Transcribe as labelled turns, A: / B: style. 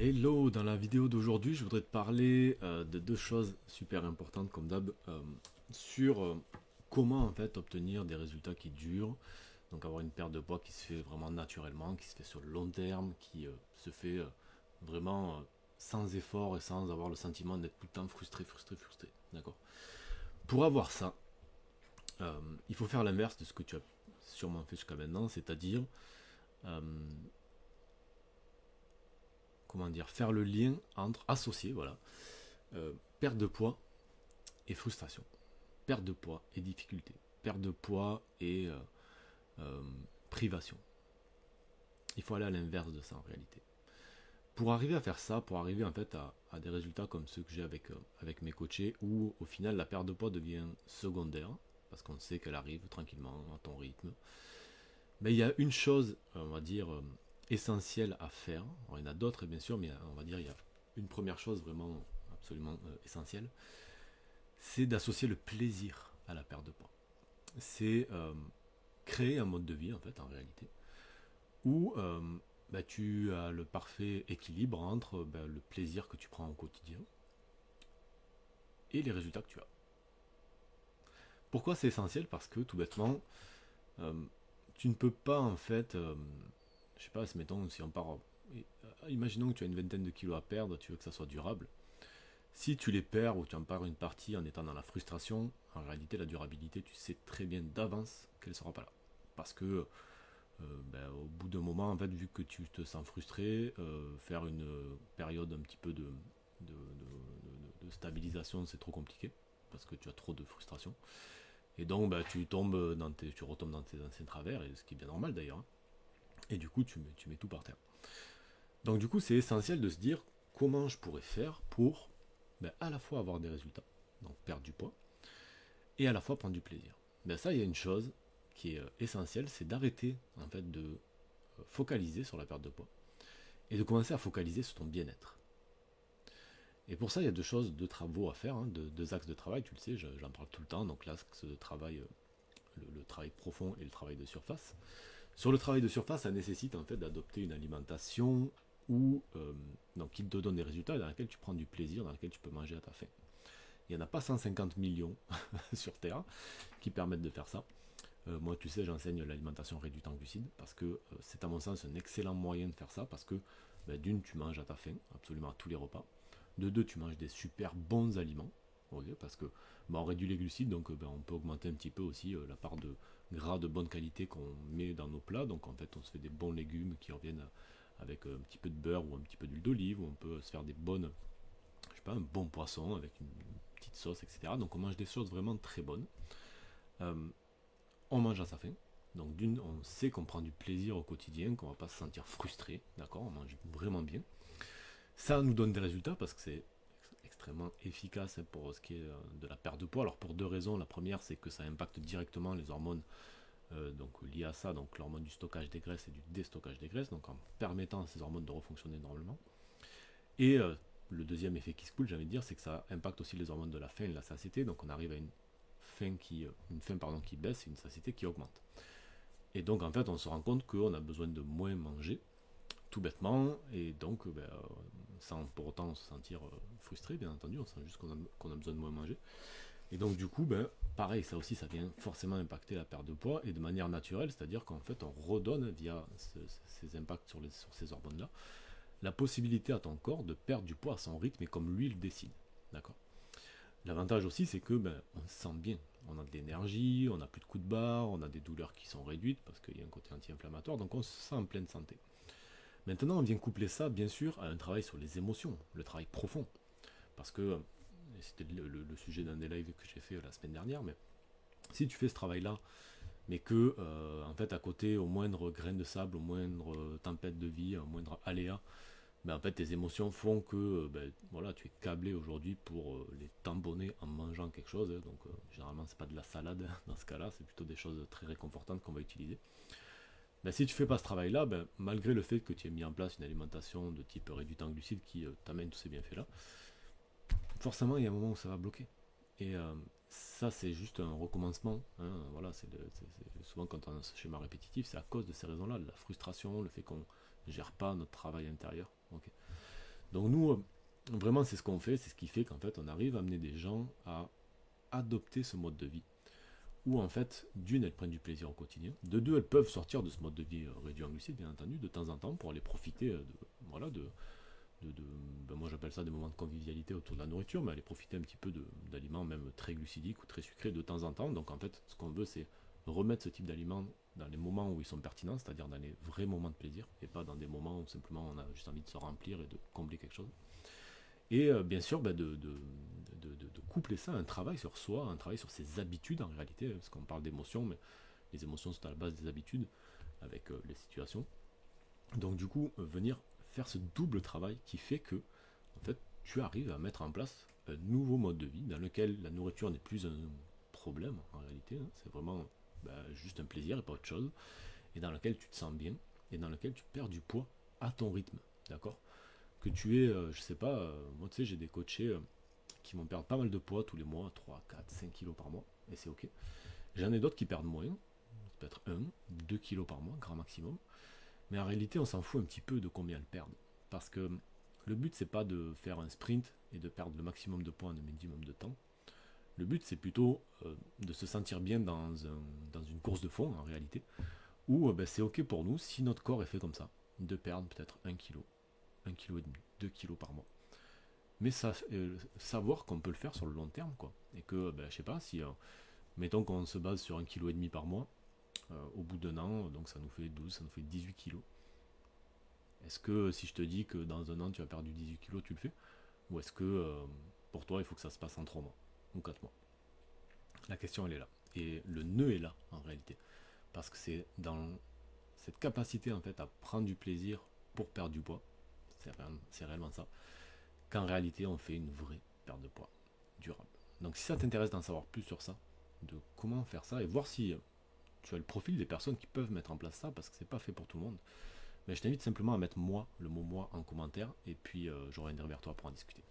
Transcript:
A: Hello, dans la vidéo d'aujourd'hui, je voudrais te parler de deux choses super importantes comme d'hab sur comment en fait obtenir des résultats qui durent, donc avoir une perte de poids qui se fait vraiment naturellement, qui se fait sur le long terme, qui se fait vraiment sans effort et sans avoir le sentiment d'être tout le temps frustré, d'accord? Pour avoir ça, il faut faire l'inverse de ce que tu as sûrement fait jusqu'à maintenant, c'est-à-dire euh, comment dire, faire le lien entre associer, voilà, perte de poids et frustration, perte de poids et difficulté, perte de poids et euh, privation. Il faut aller à l'inverse de ça en réalité. Pour arriver à faire ça, pour arriver en fait à des résultats comme ceux que j'ai avec mes coachés, où au final la perte de poids devient secondaire, parce qu'on sait qu'elle arrive tranquillement à ton rythme, mais il y a une chose, on va dire, essentielle à faire. Alors, il y en a d'autres bien sûr, mais on va dire il y a une première chose vraiment absolument essentielle, c'est d'associer le plaisir à la perte de poids. C'est créer un mode de vie en fait en réalité où tu as le parfait équilibre entre le plaisir que tu prends au quotidien et les résultats que tu as. Pourquoi c'est essentiel? Parce que tout bêtement, euh, tu ne peux pas en fait, je sais pas, mettons si on part, imaginons que tu as une vingtaine de kilos à perdre, tu veux que ça soit durable. Si tu les perds ou tu en perds une partie en étant dans la frustration, en réalité la durabilité, tu sais très bien d'avance qu'elle ne sera pas là. Parce que au bout d'un moment, en fait, vu que tu te sens frustré, faire une période un petit peu de stabilisation, c'est trop compliqué, parce que tu as trop de frustration. Et donc tu retombes dans tes anciens travers, et ce qui est bien normal d'ailleurs, hein. Et du coup tu mets tout par terre. Donc du coup c'est essentiel de se dire comment je pourrais faire pour à la fois avoir des résultats, donc perdre du poids, et à la fois prendre du plaisir. Ça, il y a une chose qui est essentielle, c'est d'arrêter en fait de focaliser sur la perte de poids et de commencer à focaliser sur ton bien-être. Et pour ça, il y a deux travaux à faire, hein, deux axes de travail, tu le sais, j'en parle tout le temps, donc l'axe de travail, le travail profond et le travail de surface. Sur le travail de surface, ça nécessite en fait d'adopter une alimentation qui te donne des résultats, dans laquelle tu prends du plaisir, dans laquelle tu peux manger à ta faim. Il n'y en a pas 150 millions sur Terre qui permettent de faire ça. Moi, tu sais, j'enseigne l'alimentation réduite en glucides parce que c'est à mon sens un excellent moyen de faire ça parce que d'une, tu manges à ta faim, absolument à tous les repas. De deux, tu manges des super bons aliments, okay, parce que on réduit les glucides, donc on peut augmenter un petit peu aussi la part de gras de bonne qualité qu'on met dans nos plats. Donc en fait, on se fait des bons légumes qui reviennent avec un petit peu de beurre ou un petit peu d'huile d'olive, ou on peut se faire des bonnes, je sais pas, un bon poisson avec une petite sauce, etc. Donc on mange des choses vraiment très bonnes. On mange à sa faim. Donc d'une, on sait qu'on prend du plaisir au quotidien, qu'on va pas se sentir frustré, d'accord? On mange vraiment bien. Ça nous donne des résultats parce que c'est extrêmement efficace pour ce qui est de la perte de poids. Alors pour deux raisons. La première, c'est que ça impacte directement les hormones donc liées à ça, donc l'hormone du stockage des graisses et du déstockage des graisses, donc en permettant à ces hormones de refonctionner normalement. Et le deuxième effet qui se coule, j'ai envie de dire, c'est que ça impacte aussi les hormones de la faim et de la satiété, donc on arrive à une faim qui baisse et une satiété qui augmente. Et donc en fait on se rend compte qu'on a besoin de moins manger, tout bêtement, et donc sans pour autant se sentir frustré, bien entendu, on sent juste qu'on a besoin de moins manger. Et donc du coup, pareil, ça aussi, ça vient forcément impacter la perte de poids, et de manière naturelle, c'est-à-dire qu'en fait on redonne via ces impacts sur ces hormones-là, la possibilité à ton corps de perdre du poids à son rythme et comme lui le décide. D'accord. L'avantage aussi, c'est que on se sent bien. On a de l'énergie, on n'a plus de coups de barre, on a des douleurs qui sont réduites parce qu'il y a un côté anti-inflammatoire, donc on se sent en pleine santé. Maintenant, on vient coupler ça, bien sûr, à un travail sur les émotions, le travail profond. Parce que c'était le sujet d'un des lives que j'ai fait la semaine dernière, mais si tu fais ce travail-là, mais que, en fait, à côté, au moindre grain de sable, au moindre tempête de vie, au moindre aléa, en fait, tes émotions font que voilà, tu es câblé aujourd'hui pour les tamponner en mangeant quelque chose. Donc, généralement, c'est pas de la salade dans ce cas-là, c'est plutôt des choses très réconfortantes qu'on va utiliser. Si tu fais pas ce travail-là, malgré le fait que tu aies mis en place une alimentation de type réduite en glucides qui t'amène tous ces bienfaits-là, forcément, il y a un moment où ça va bloquer. Et ça, c'est juste un recommencement, hein. Voilà, souvent quand on a ce schéma répétitif, c'est à cause de ces raisons-là, de la frustration, le fait qu'on ne gère pas notre travail intérieur. Okay. Donc nous, vraiment c'est ce qu'on fait, c'est ce qui fait qu'en fait on arrive à amener des gens à adopter ce mode de vie, où en fait, d'une, elles prennent du plaisir au quotidien, de deux, elles peuvent sortir de ce mode de vie réduit en glucides, bien entendu, de temps en temps, pour aller profiter voilà, ben moi j'appelle ça des moments de convivialité autour de la nourriture, mais aller profiter un petit peu d'aliments même très glucidiques ou très sucrés de temps en temps. Donc en fait, ce qu'on veut, c'est remettre ce type d'aliments dans les moments où ils sont pertinents, c'est-à-dire dans les vrais moments de plaisir, et pas dans des moments où simplement on a juste envie de se remplir et de combler quelque chose. Et bien sûr, ben, de coupler ça à un travail sur soi, un travail sur ses habitudes en réalité, parce qu'on parle d'émotions, mais les émotions sont à la base des habitudes, avec les situations. Donc du coup, venir faire ce double travail qui fait que, en fait, tu arrives à mettre en place un nouveau mode de vie dans lequel la nourriture n'est plus un problème en réalité, hein, c'est vraiment juste un plaisir et pas autre chose, et dans lequel tu te sens bien, et dans lequel tu perds du poids à ton rythme, d'accord? Que tu es, je sais pas, moi tu sais, j'ai des coachés qui vont perdre pas mal de poids tous les mois, 3 4 5 kilos par mois, et c'est ok. J'en ai d'autres qui perdent moins, peut-être 1 2 kilos par mois, grand maximum, mais en réalité on s'en fout un petit peu de combien elles perdent, parce que le but c'est pas de faire un sprint et de perdre le maximum de poids en un minimum de temps. Le but c'est plutôt de se sentir bien dans une course de fond en réalité, où c'est ok pour nous, si notre corps est fait comme ça, de perdre peut-être 1 kilo, 1 kg et demi, 2 kilos par mois. Mais savoir qu'on peut le faire sur le long terme, quoi. Et que, je sais pas, si, mettons qu'on se base sur 1,5 kg par mois, au bout d'un an, donc ça nous fait 12, ça nous fait 18 kilos. Est-ce que si je te dis que dans un an tu as perdu 18 kilos, tu le fais? Ou est-ce que pour toi il faut que ça se passe en 3 mois ou 4 mois? La question elle est là. Et le nœud est là en réalité. Parce que c'est dans cette capacité en fait à prendre du plaisir pour perdre du poids, c'est réellement ça, qu'en réalité on fait une vraie perte de poids durable. Donc si ça t'intéresse d'en savoir plus sur ça, de comment faire ça et voir si tu as le profil des personnes qui peuvent mettre en place ça, parce que c'est pas fait pour tout le monde, mais je t'invite simplement à mettre moi, le mot moi en commentaire, et puis je reviendrai vers toi pour en discuter.